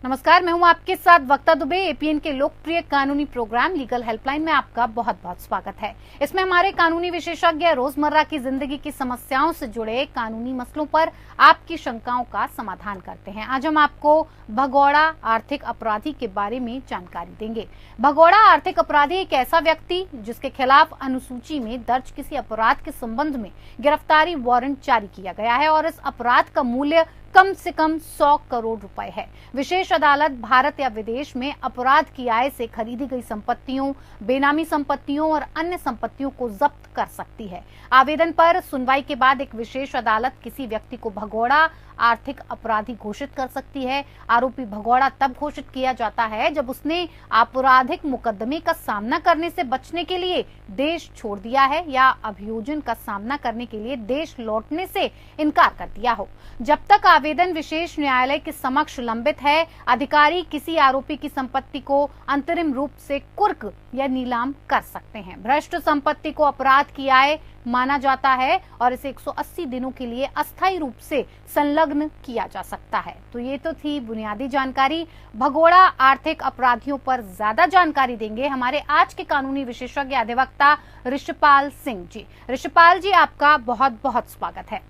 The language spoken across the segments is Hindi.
नमस्कार, मैं हूं आपके साथ वक्ता दुबे। एपीएन के लोकप्रिय कानूनी प्रोग्राम लीगल हेल्पलाइन में आपका बहुत बहुत स्वागत है। इसमें हमारे कानूनी विशेषज्ञ रोजमर्रा की जिंदगी की समस्याओं से जुड़े कानूनी मसलों पर आपकी शंकाओं का समाधान करते हैं। आज हम आपको भगोड़ा आर्थिक अपराधी के बारे में जानकारी देंगे। भगोड़ा आर्थिक अपराधी एक ऐसा व्यक्ति जिसके खिलाफ अनुसूची में दर्ज किसी अपराध के संबंध में गिरफ्तारी वारंट जारी किया गया है और इस अपराध का मूल्य कम से कम 100 करोड़ रुपए है। विशेष अदालत भारत या विदेश में अपराध की आय से खरीदी गई संपत्तियों, बेनामी संपत्तियों और अन्य संपत्तियों को जब्त कर सकती है। आवेदन पर सुनवाई के बाद एक विशेष अदालत किसी व्यक्ति को भगोड़ा आर्थिक अपराधी घोषित कर सकती है। आरोपी भगोड़ा तब घोषित किया जाता है जब उसने आपराधिक मुकदमे का सामना करने से बचने के लिए देश छोड़ दिया है या अभियोजन का सामना करने के लिए देश लौटने से इनकार कर दिया हो। जब तक आवेदन विशेष न्यायालय के समक्ष लंबित है, अधिकारी किसी आरोपी की संपत्ति को अंतरिम रूप से कुर्क या नीलाम कर सकते हैं। भ्रष्ट संपत्ति को अपराध की आय माना जाता है और इसे 180 दिनों के लिए अस्थायी रूप से संलग्न किया जा सकता है। तो ये तो थी बुनियादी जानकारी। भगोड़ा आर्थिक अपराधियों पर ज्यादा जानकारी देंगे हमारे आज के कानूनी विशेषज्ञ अधिवक्ता ऋषिपाल सिंह जी। ऋषिपाल जी, आपका बहुत बहुत स्वागत है।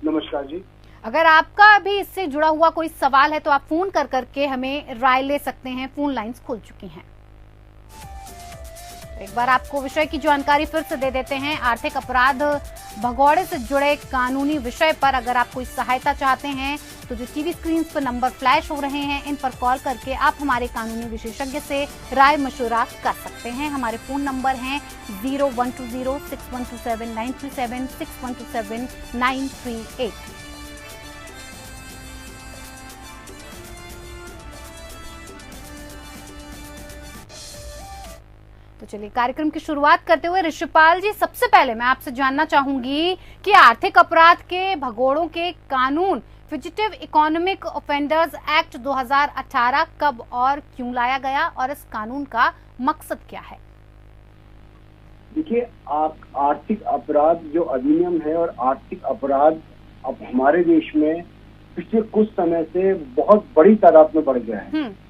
नमस्कार जी। अगर आपका भी इससे जुड़ा हुआ कोई सवाल है तो आप फोन कर करके हमें राय ले सकते हैं। फोन लाइंस खुल चुकी हैं। एक बार आपको विषय की जानकारी फिर से दे देते हैं। आर्थिक अपराध भगोड़े से जुड़े कानूनी विषय पर अगर आप कोई सहायता चाहते हैं तो जो टीवी स्क्रीन पर नंबर फ्लैश हो रहे हैं, इन पर कॉल करके आप हमारे कानूनी विशेषज्ञ से राय मशवरा कर सकते हैं। हमारे फोन नंबर हैं 01206127937937 6127938938। तो चलिए कार्यक्रम की शुरुआत करते हुए ऋषिपाल जी, सबसे पहले मैं आपसे जानना चाहूंगी कि आर्थिक अपराध के भगोड़ों के कानून फ्यूजिटिव इकोनॉमिक ऑफेंडर्स एक्ट 2018 कब और क्यों लाया गया और इस कानून का मकसद क्या है? देखिए, आर्थिक अपराध जो अधिनियम है और आर्थिक अपराध अब हमारे देश में पिछले कुछ समय से बहुत बड़ी तादाद में बढ़ गया है।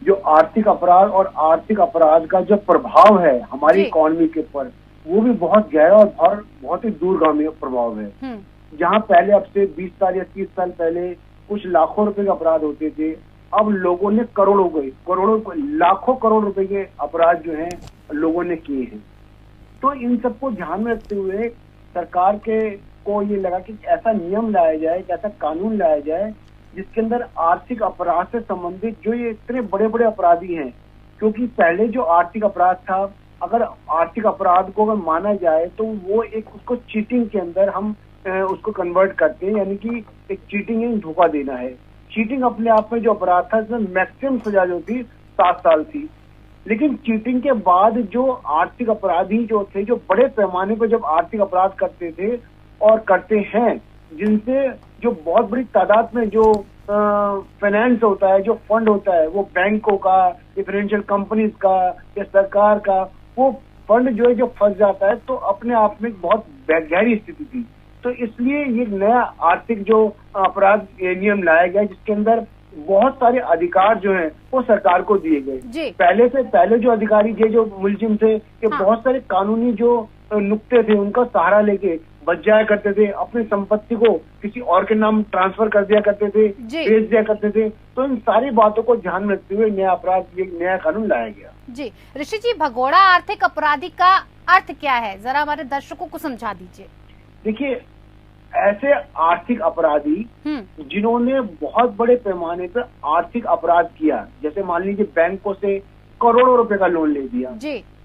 जो आर्थिक अपराध और आर्थिक अपराध का जो प्रभाव है हमारी इकोनॉमी के ऊपर, वो भी बहुत गहरा और बहुत ही दूरगामी प्रभाव है। जहाँ पहले अब से 20 साल या 30 साल पहले कुछ लाखों रुपए के अपराध होते थे, अब लोगों ने लाखों करोड़ रुपए के अपराध जो हैं लोगों ने किए हैं। तो इन सबको ध्यान में रखते हुए सरकार को ये लगा कि ऐसा नियम लाया जाए, ऐसा कानून लाया जाए जिसके अंदर आर्थिक अपराध से संबंधित जो ये इतने बड़े बड़े अपराधी हैं, क्योंकि पहले जो आर्थिक अपराध था, अगर आर्थिक अपराध को अगर माना जाए तो वो उसको चीटिंग के अंदर हम उसको कन्वर्ट करते हैं, यानी कि एक चीटिंग है, धोखा देना है। चीटिंग अपने आप में जो अपराध था इसमें मैक्सिमम सजा जो थी 7 साल थी। लेकिन चीटिंग के बाद जो आर्थिक अपराधी जो थे, जो बड़े पैमाने पर जब आर्थिक अपराध करते थे और करते हैं, जिनसे जो बहुत बड़ी तादाद में जो फाइनेंस होता है, जो फंड होता है, वो बैंकों का या फाइनेंशियल कंपनीज का या सरकार का, वो फंड जो है जो फंस जाता है, तो अपने आप में बहुत गहरी स्थिति थी। तो इसलिए ये नया आर्थिक जो अपराध नियम लाया गया जिसके अंदर बहुत सारे अधिकार जो हैं वो सरकार को दिए गए। पहले जो अधिकारी थे, जो मुलजिम थे, ये बहुत सारे कानूनी जो नुक्ते थे उनका सहारा लेके बच जाया करते थे, अपनी संपत्ति को किसी और के नाम ट्रांसफर कर दिया करते थे, बेच दिया करते थे। तो इन सारी बातों को ध्यान में रखते हुए नया कानून लाया गया। जी ऋषि जी, भगोड़ा आर्थिक अपराधी का अर्थ क्या है, जरा हमारे दर्शकों को समझा दीजिए। देखिए, ऐसे आर्थिक अपराधी जिन्होंने बहुत बड़े पैमाने पर आर्थिक अपराध किया, जैसे मान लीजिए बैंकों से करोड़ों रुपए का लोन ले दिया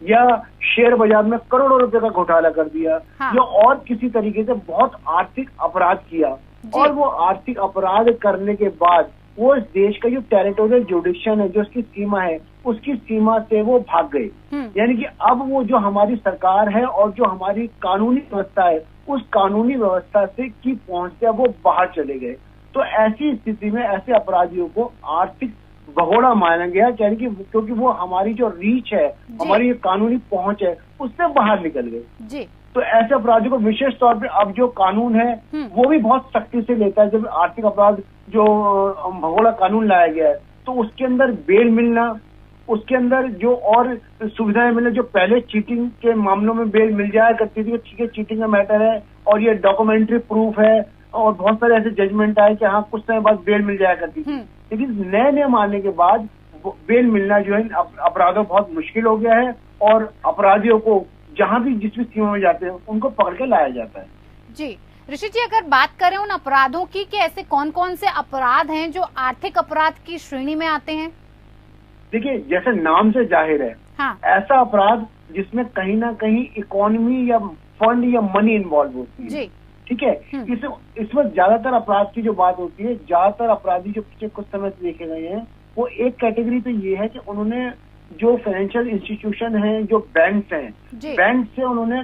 या शेयर बाजार में करोड़ों रुपए का घोटाला कर दिया, या और किसी तरीके से बहुत आर्थिक अपराध किया, और वो आर्थिक अपराध करने के बाद वो इस देश का जो टेरिटोरियल जुडिक्शन है, जो उसकी सीमा है, उसकी सीमा से वो भाग गए। यानी कि अब वो जो हमारी सरकार है और जो हमारी कानूनी व्यवस्था है, उस कानूनी व्यवस्था से की पहुंच से वो बाहर चले गए। तो ऐसी स्थिति में ऐसे अपराधियों को आर्थिक भगोड़ा माना गया, यानी कि क्योंकि वो हमारी जो रीच है, हमारी कानूनी पहुंच है, उससे बाहर निकल गए। जी, तो ऐसे अपराधियों को विशेष तौर पे अब जो कानून है वो भी बहुत सख्ती से लेता है। जब आर्थिक अपराध जो भगोड़ा कानून लाया गया है तो उसके अंदर बेल मिलना, उसके अंदर जो और सुविधाएं मिलना, जो पहले चीटिंग के मामलों में बेल मिल जाया करती थी, ठीक है चीटिंग का मैटर है और ये डॉक्यूमेंट्री प्रूफ है और बहुत सारे ऐसे जजमेंट आए कि हाँ कुछ समय बाद बेल मिल जाया करती थी, लेकिन नए नियम आने के बाद बेल मिलना जो है अपराधों बहुत मुश्किल हो गया है और अपराधियों को जहां भी जिस भी सीमा में जाते हैं उनको पकड़ के लाया जाता है। जी ऋषि जी, अगर बात करें उन अपराधों की कि ऐसे कौन कौन से अपराध हैं जो आर्थिक अपराध की श्रेणी में आते हैं? देखिए जैसे नाम से जाहिर है, हाँ। ऐसा अपराध जिसमें कहीं ना कहीं इकोनॉमी या फंड या मनी इन्वॉल्व होती है, ठीक है। इसमें ज्यादातर अपराध की जो बात होती है, ज्यादातर अपराधी जो पिछले कुछ समय से देखे गए हैं वो एक कैटेगरी पे ये है कि उन्होंने जो फाइनेंशियल इंस्टीट्यूशन है, जो बैंक्स हैं, बैंक से उन्होंने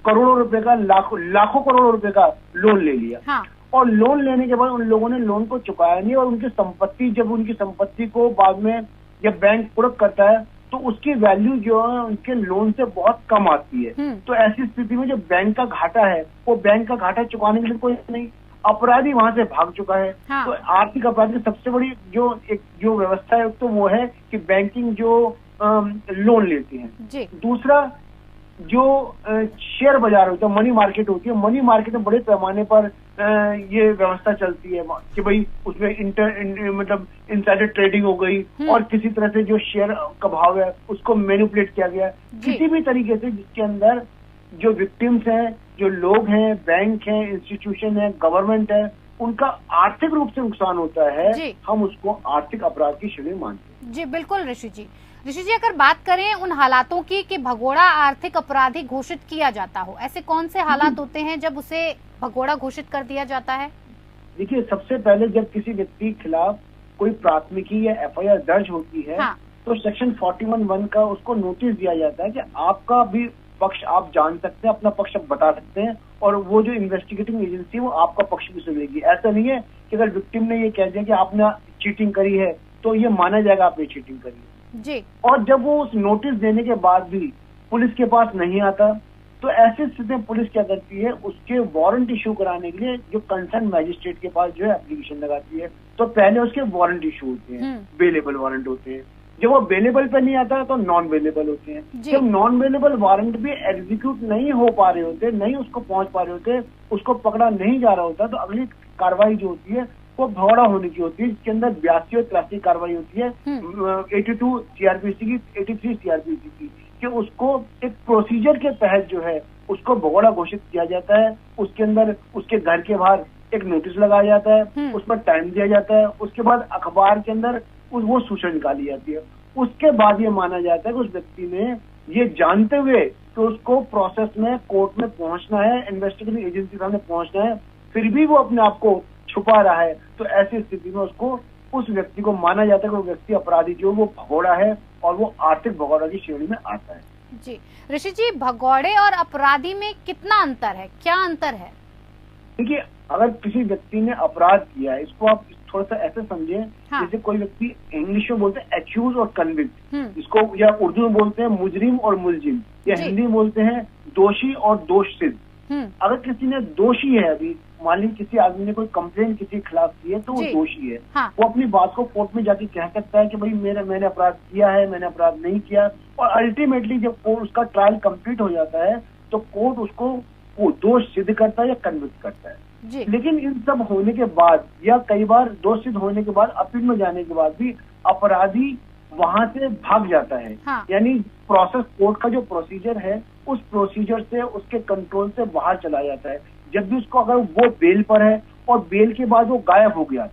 करोड़ों रुपए का लाखों करोड़ों रुपए का लोन ले लिया, हाँ। और लोन लेने के बाद उन लोगों ने लोन को चुकाया नहीं और उनकी संपत्ति, जब उनकी संपत्ति को बाद में जब बैंक कुर्क करता है तो उसकी वैल्यू जो है उनके लोन से बहुत कम आती है। तो ऐसी स्थिति में जो बैंक का घाटा है वो बैंक का घाटा चुकाने के लिए कोई नहीं, अपराधी वहां से भाग चुका है। हाँ। तो आर्थिक अपराध की सबसे बड़ी जो व्यवस्था है तो वो है कि बैंकिंग जो लोन लेती है। दूसरा जो शेयर बाजार होता है, मनी मार्केट होती है, मनी मार्केट में बड़े पैमाने पर ये व्यवस्था चलती है कि भाई उसमें मतलब इनसाइडर ट्रेडिंग हो गई और किसी तरह से जो शेयर का भाव है उसको मैनिपुलेट किया गया किसी भी तरीके से, जिसके अंदर जो विक्टिम्स हैं, जो लोग हैं, बैंक हैं, इंस्टीट्यूशन है, गवर्नमेंट है, उनका आर्थिक रूप से नुकसान होता है, हम उसको आर्थिक अपराध की श्रेणी मानते हैं। जी बिल्कुल ऋषि जी। ऋषि जी, अगर बात करें उन हालातों की कि भगोड़ा आर्थिक अपराधी घोषित किया जाता हो, ऐसे कौन से हालात होते हैं जब उसे भगोड़ा घोषित कर दिया जाता है? देखिए सबसे पहले जब किसी व्यक्ति के खिलाफ कोई प्राथमिकी या एफआईआर दर्ज होती है, हाँ। तो सेक्शन 41(1) का उसको नोटिस दिया जाता है कि आपका भी पक्ष आप जान सकते हैं, अपना पक्ष बता सकते हैं और वो जो इन्वेस्टिगेटिंग एजेंसी है वो आपका पक्ष भी सुनेगी। ऐसा नहीं है कि अगर विक्टिम ने ये कह दिया कि आपने चीटिंग करी है तो ये माना जाएगा आपने चीटिंग करी है जी। और जब वो उस नोटिस देने के बाद भी पुलिस के पास नहीं आता तो ऐसी स्थिति में पुलिस क्या करती है, उसके वारंट इशू कराने के लिए जो कंसर्न मैजिस्ट्रेट के पास जो है एप्लीकेशन लगाती है। तो पहले उसके वारंट इशू होते हैं, बेलेबल वारंट होते हैं। जब वो बेलेबल पे नहीं आता तो नॉन बेलेबल होते हैं। जब नॉन बेलेबल वारंट भी एग्जीक्यूट नहीं हो पा रहे होते, नहीं उसको पहुंच पा रहे होते, उसको पकड़ा नहीं जा रहा होता, तो अगली कार्रवाई जो होती है वो भगोड़ा होने की होती है, जिसके अंदर 82 और 83 कार्रवाई होती है, 82 सीआरपीसी की, 83 सीआरपीसी की, कि उसको एक प्रोसीजर के तहत जो है उसको भगोड़ा घोषित किया जाता है। उसके अंदर उसके घर के बाहर एक नोटिस लगाया जाता है, उस पर टाइम दिया जाता है, उसके बाद अखबार के अंदर वो सूचना निकाली जाती है। उसके बाद ये माना जाता है कि उस व्यक्ति ने ये जानते हुए कि उसको प्रोसेस में कोर्ट में पहुंचना है, इन्वेस्टिगेटिंग एजेंसी के सामने पहुंचना है, फिर भी वो अपने आप को छुपा रहा है, तो ऐसी स्थिति में उसको उस व्यक्ति को माना जाता है कि वो व्यक्ति अपराधी जो वो भगोड़ा है और वो आर्थिक भगोड़ा की श्रेणी में आता है। जी ऋषि जी, भगोड़े और अपराधी में कितना अंतर है, क्या अंतर है? देखिए अगर किसी व्यक्ति ने अपराध किया है, इसको आप थोड़ा सा ऐसे समझें, हाँ। जैसे कोई व्यक्ति इंग्लिश में बोलते हैं एक्यूज और कन्विक्ट, इसको या उर्दू में बोलते हैं मुजरिम और मुलजिम, या हिंदी में बोलते हैं दोषी और दोषसिद्ध। अगर किसी ने दोषी है, अभी मान लीजिए किसी आदमी ने कोई कंप्लेंट किसी के खिलाफ की है तो वो दोषी है, हाँ। वो अपनी बात को कोर्ट में जाके कह सकता है कि भाई मैंने अपराध किया है, मैंने अपराध नहीं किया, और अल्टीमेटली जब उसका ट्रायल कंप्लीट हो जाता है तो कोर्ट उसको दोष सिद्ध करता है या कन्विक्ट करता है। लेकिन इन सब होने के बाद या कई बार दोष सिद्ध होने के बाद अपील में जाने के बाद भी अपराधी वहां से भाग जाता है, हाँ। यानी प्रोसेस, कोर्ट का जो प्रोसीजर है उस प्रोसीजर से, उसके कंट्रोल से बाहर चला जाता है। जब भी उसको, अगर वो बेल पर है और बेल के बाद वो गायब हो गया,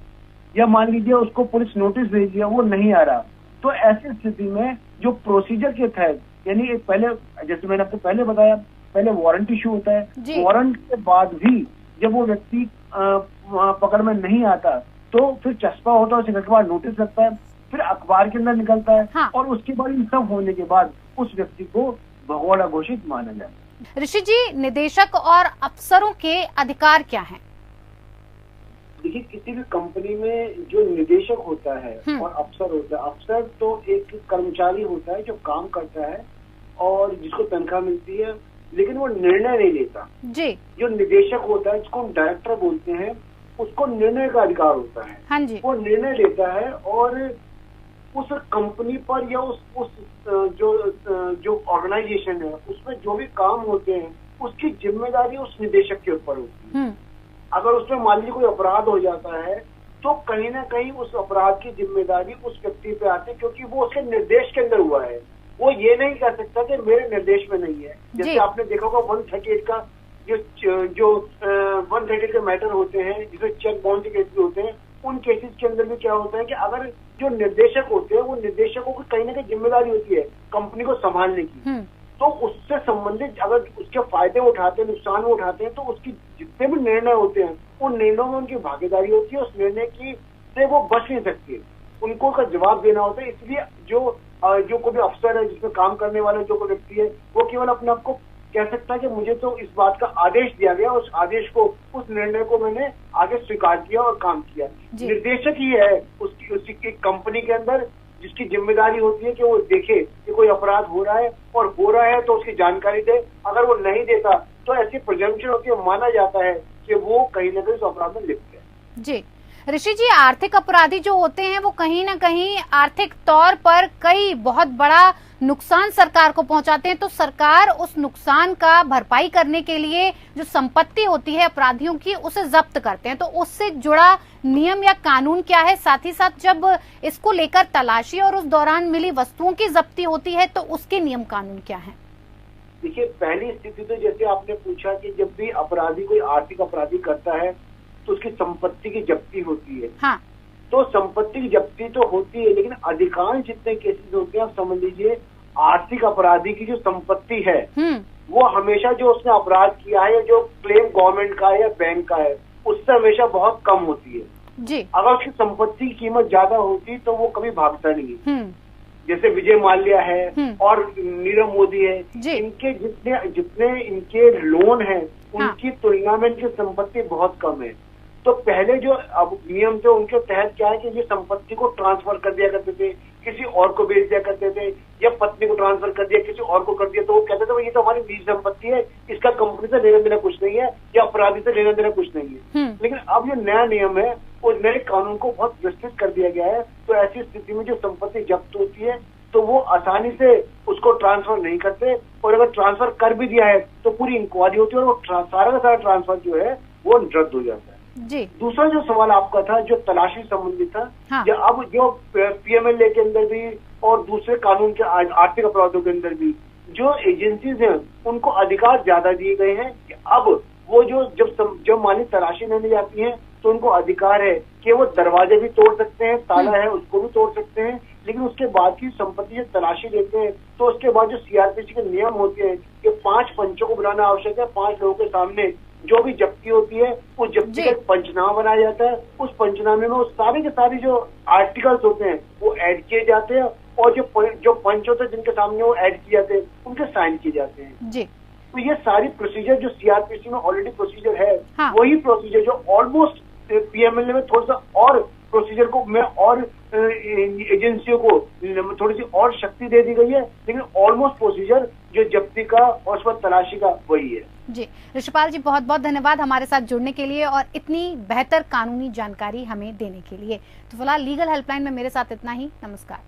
या मान लीजिए उसको पुलिस नोटिस भेज दिया, वो नहीं आ रहा, तो ऐसी स्थिति में जो प्रोसीजर के तहत, यानी एक पहले, जैसे मैंने आपको पहले बताया, पहले वारंट इशू होता है, वारंट के बाद भी जब वो व्यक्ति पकड़ में नहीं आता तो फिर चस्पा होता है, उसके बाद नोटिस लगता है, फिर अखबार के अंदर निकलता है, हाँ। और उसके बाद इन सब होने के बाद उस व्यक्ति को भगोड़ा घोषित माना जाता है। ऋषि जी, निदेशक और अफसरों के अधिकार क्या हैं? देखिए किसी भी कंपनी में जो निदेशक होता है और अफसर होता है, अफसर तो एक कर्मचारी होता है जो काम करता है और जिसको तनख्वाह मिलती है, लेकिन वो निर्णय नहीं लेता जी। जो निदेशक होता है, जिसको हम डायरेक्टर बोलते हैं, उसको निर्णय का अधिकार होता है। हाँ जी। वो निर्णय लेता है और उस कंपनी पर या उस जो ऑर्गेनाइजेशन है उसमें जो भी काम होते हैं उसकी जिम्मेदारी उस निदेशक के ऊपर होती है। अगर उसमें मान लीजिए कोई अपराध हो जाता है तो कहीं ना कहीं उस अपराध की जिम्मेदारी उस व्यक्ति पे आती है, क्योंकि वो उसके निर्देश के अंदर हुआ है। वो ये नहीं कर सकता कि मेरे निर्देश में नहीं है। जैसे आपने देखा होगा 138 का जो 138 के मैटर होते हैं, जिसमें चेक बाउंस के केसेस होते हैं, उन केसेस के अंदर भी क्या होता है कि अगर जो निर्देशक होते हैं वो निर्देशकों की कहीं ना कहीं जिम्मेदारी होती है कंपनी को संभालने की, तो उससे संबंधित अगर उसके फायदे उठाते हैं, नुकसान उठाते हैं, तो उसकी जितने भी निर्णय होते हैं उन निर्णयों में उनकी भागीदारी होती है। उस निर्णय की से वो बच नहीं सकती, उनको का जवाब देना होता है। इसलिए जो कोई भी अफसर है, जिसमें काम करने वाला जो कोई व्यक्ति है, वो केवल अपने आप को कह सकता है कि मुझे तो इस बात का आदेश दिया गया, उस आदेश को, उस निर्णय को मैंने आगे स्वीकार किया और काम किया। निर्देशक ही है उसकी कंपनी के अंदर जिसकी जिम्मेदारी होती है कि वो देखे कि कोई अपराध हो रहा है, और हो रहा है तो उसकी जानकारी दे। अगर वो नहीं देता तो ऐसी प्रिजम्पशन होती है, माना जाता है कि वो कहीं ना कहीं उस अपराध में लिप्त है। जी ऋषि जी, आर्थिक अपराधी जो होते हैं वो कहीं ना कहीं आर्थिक तौर पर कई बहुत बड़ा नुकसान सरकार को पहुंचाते हैं, तो सरकार उस नुकसान का भरपाई करने के लिए जो संपत्ति होती है अपराधियों की उसे जब्त करते हैं। तो उससे जुड़ा नियम या कानून क्या है? साथ ही साथ जब इसको लेकर तलाशी और उस दौरान मिली वस्तुओं की जब्ती होती है तो उसके नियम कानून क्या है? देखिए, पहली स्थिति तो जैसे आपने पूछा कि जब भी अपराधी कोई आर्थिक अपराधी करता है तो उसकी संपत्ति की जब्ती होती है। हाँ। तो संपत्ति की जब्ती तो होती है, लेकिन अधिकांश जितने केसेस होते हैं, आप समझ लीजिए आर्थिक अपराधी की जो संपत्ति है वो हमेशा जो उसने अपराध किया है, जो क्लेम गवर्नमेंट का है या बैंक का है, उससे हमेशा बहुत कम होती है जी। अगर उसकी संपत्ति की कीमत ज्यादा होती तो वो कभी भागता नहीं। जैसे विजय माल्या है और नीरव मोदी है, इनके जितने इनके लोन हैं उनकी तुलना में इनकी संपत्ति बहुत कम है। तो पहले जो अब नियम थे उनके तहत क्या है कि ये संपत्ति को ट्रांसफर कर दिया करते थे, किसी और को बेच दिया करते थे, या पत्नी को ट्रांसफर कर दिया, किसी और को कर दिया, तो वो कहते थे ये तो हमारी निजी संपत्ति है, इसका कंपनी से लेना देना कुछ नहीं है या अपराधी से लेना देना कुछ नहीं है। लेकिन अब जो नया नियम है उस नए कानून को बहुत विस्तृत कर दिया गया है। तो ऐसी स्थिति में जो संपत्ति जब्त होती है तो वो आसानी से उसको ट्रांसफर नहीं करते, और अगर ट्रांसफर कर भी दिया है तो पूरी इंक्वायरी होती है और वो सारा का सारा ट्रांसफर जो है वो रद्द हो जाता है। जी। दूसरा जो सवाल आपका था जो तलाशी संबंधित था, हाँ। अब जो पीएमएलए के अंदर भी और दूसरे कानून के आर्थिक अपराधों के अंदर भी जो एजेंसीज हैं उनको अधिकार ज्यादा दिए गए हैं कि अब वो जब माली तलाशी लेने जाती हैं तो उनको अधिकार है कि वो दरवाजे भी तोड़ सकते हैं, ताला है उसको भी तोड़ सकते हैं, लेकिन उसके बाद की संपत्ति जब तलाशी लेते हैं तो उसके बाद जो सीआरपीसी के नियम होते हैं कि 5 पंचों को बुलाना आवश्यक है। 5 लोगों के सामने जो भी जब्ती होती है उस जब्ती का एक पंचनामा बनाया जाता है। उस पंचनामे में वो सारे के सारे जो आर्टिकल्स होते हैं वो ऐड किए जाते हैं, और जो पंच होते हैं जिनके सामने वो ऐड किए जाते हैं उनके साइन किए जाते हैं जी। तो ये सारी प्रोसीजर जो सीआरपीसी में ऑलरेडी प्रोसीजर है, हाँ। वही प्रोसीजर जो ऑलमोस्ट पीएमएलए में थोड़ा सा और प्रोसीजर को में और एजेंसियों को थोड़ी सी और शक्ति दे दी गई है, लेकिन ऑलमोस्ट प्रोसीजर जो जब्ती का और उस पर तलाशी का वही है जी। ऋषिपाल जी, बहुत बहुत धन्यवाद हमारे साथ जुड़ने के लिए और इतनी बेहतर कानूनी जानकारी हमें देने के लिए। तो फिलहाल लीगल हेल्पलाइन में मेरे साथ इतना ही। नमस्कार।